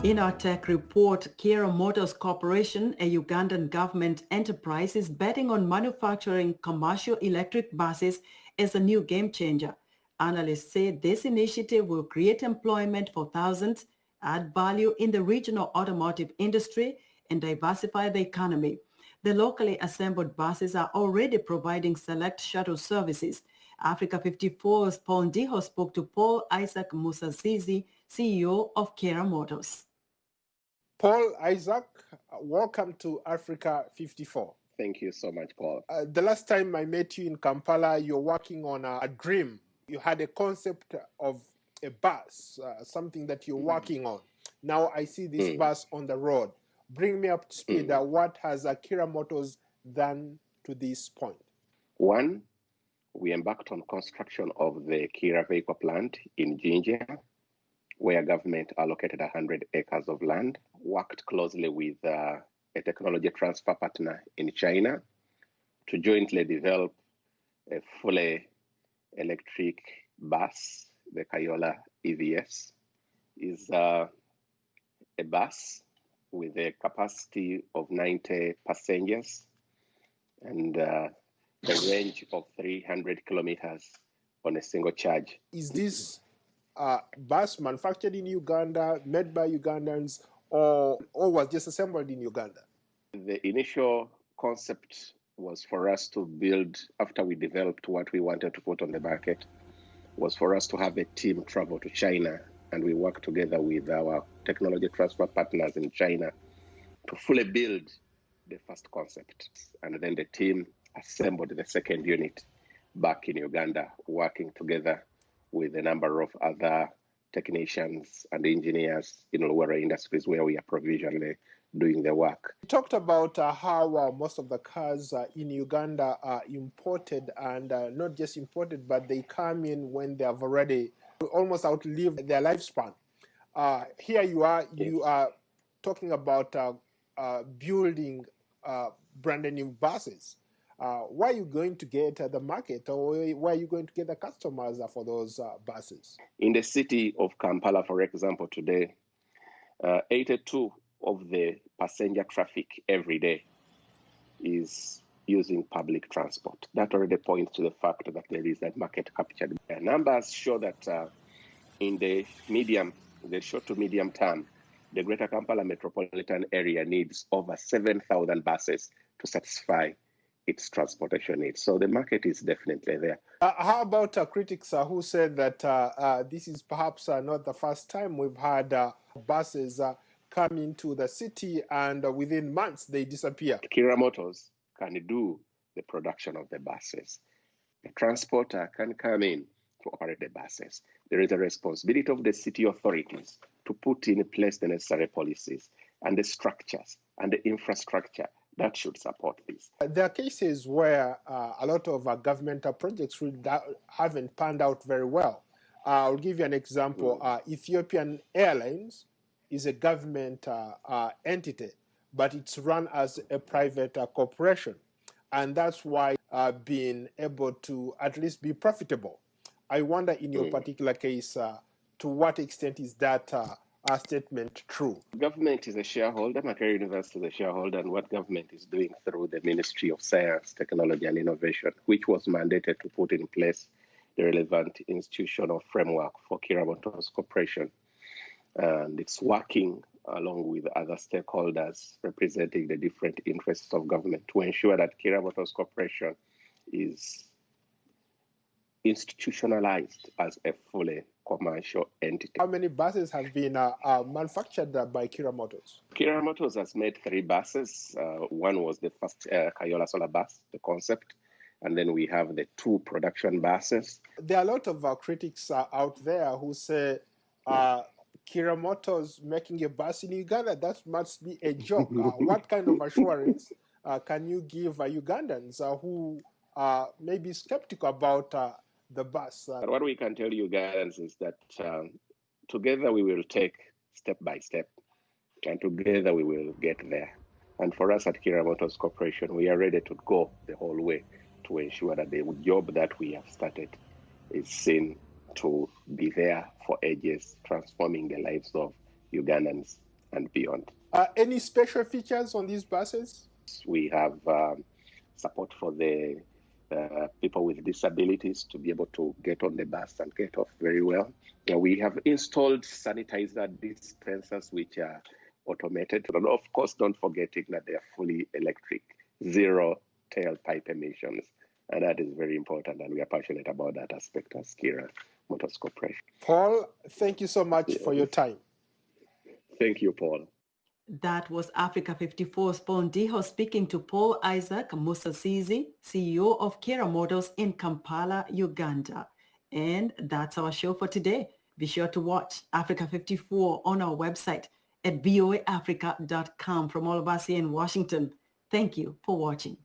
In our tech report, Kiira Motors Corporation, a Ugandan government enterprise, is betting on manufacturing commercial electric buses as a new game changer. Analysts say this initiative will create employment for thousands, add value in the regional automotive industry, and diversify the economy. The locally assembled buses are already providing select shuttle services. Africa 54's Paul Ndiho spoke to Paul Isaac Musasizi, CEO of Kiira Motors. Paul Isaac, welcome to Africa 54. Thank you so much, Paul. The last time I met you in Kampala, you're working on a dream. You had a concept of a bus, something that you're working on. Now I see this bus on the road. Bring me up to speed. What has Kiira Motors done to this point? One, we embarked on construction of the Kiira vehicle plant in Jinja, where government allocated 100 acres of land, worked closely with a technology transfer partner in China to jointly develop a fully electric bus. The Kayola EVS is a bus with a capacity of 90 passengers and a range of 300 kilometers on a single charge. Is this bus manufactured in Uganda, made by Ugandans, or was just assembled in Uganda? The initial concept was for us to build, after we developed what we wanted to put on the market, was for us to have a team travel to China, and we work together with our technology transfer partners in China to fully build the first concept. And then the team assembled the second unit back in Uganda, working together with a number of other technicians and engineers in Luwera Industries, where we are provisionally doing the work. You talked about how most of the cars in Uganda are imported, and not just imported, but they come in when they have already almost outlived their lifespan. Here you are, you are talking about building brand new buses. Where are you going to get the market, or where are you going to get the customers for those buses? In the city of Kampala, for example, today, 82 of the passenger traffic every day is using public transport. That already points to the fact that there is that market capture. The numbers show that in the short to medium term, the Greater Kampala metropolitan area needs over 7,000 buses to satisfy its transportation needs. So the market is definitely there. How about critics who said that this is perhaps not the first time we've had buses come into the city and within months they disappear? Kiira Motors can do the production of the buses. The transporter can come in to operate the buses. There is a responsibility of the city authorities to put in place the necessary policies and the structures and the infrastructure that should support this. There are cases where a lot of governmental projects really haven't panned out very well. I'll give you an example. Ethiopian Airlines is a government entity, but it's run as a private corporation. And that's why being able to at least be profitable. I wonder in your particular case, to what extent is that statement true? Government is a shareholder, Makerere University is a shareholder, and what government is doing through the Ministry of Science, Technology and Innovation, which was mandated to put in place the relevant institutional framework for Kiira Motors Corporation. And it's working along with other stakeholders representing the different interests of government to ensure that Kiira Motors Corporation is institutionalized as a fully commercial entity. How many buses have been manufactured by Kiira Motors? Kiira Motors has made 3 buses. One was the first Kayola solar bus, the concept, and then we have the 2 production buses. There are a lot of critics out there who say Kiira Motors making a bus in Uganda, that must be a joke. What kind of assurance can you give Ugandans who may be skeptical about the bus? What we can tell Ugandans is that together we will take step by step, and together we will get there. And for us at Kiira Motors Corporation, we are ready to go the whole way to ensure that the job that we have started is seen to be there for ages, transforming the lives of Ugandans and beyond. Any special features on these buses? We have support for the people with disabilities to be able to get on the bus and get off very well. We have installed sanitizer dispensers, which are automated. And of course, don't forgetting that they are fully electric, zero tailpipe emissions. And that is very important, and we are passionate about that aspect as Kiira Motors Corporation. Paul, thank you so much for your time. Thank you, Paul. That was Africa 54's Paul Ndiho speaking to Paul Isaac Musasizi, CEO of Kiira Motors in Kampala, Uganda. And that's our show for today. Be sure to watch Africa 54 on our website at voaafrica.com. From all of us here in Washington, thank you for watching.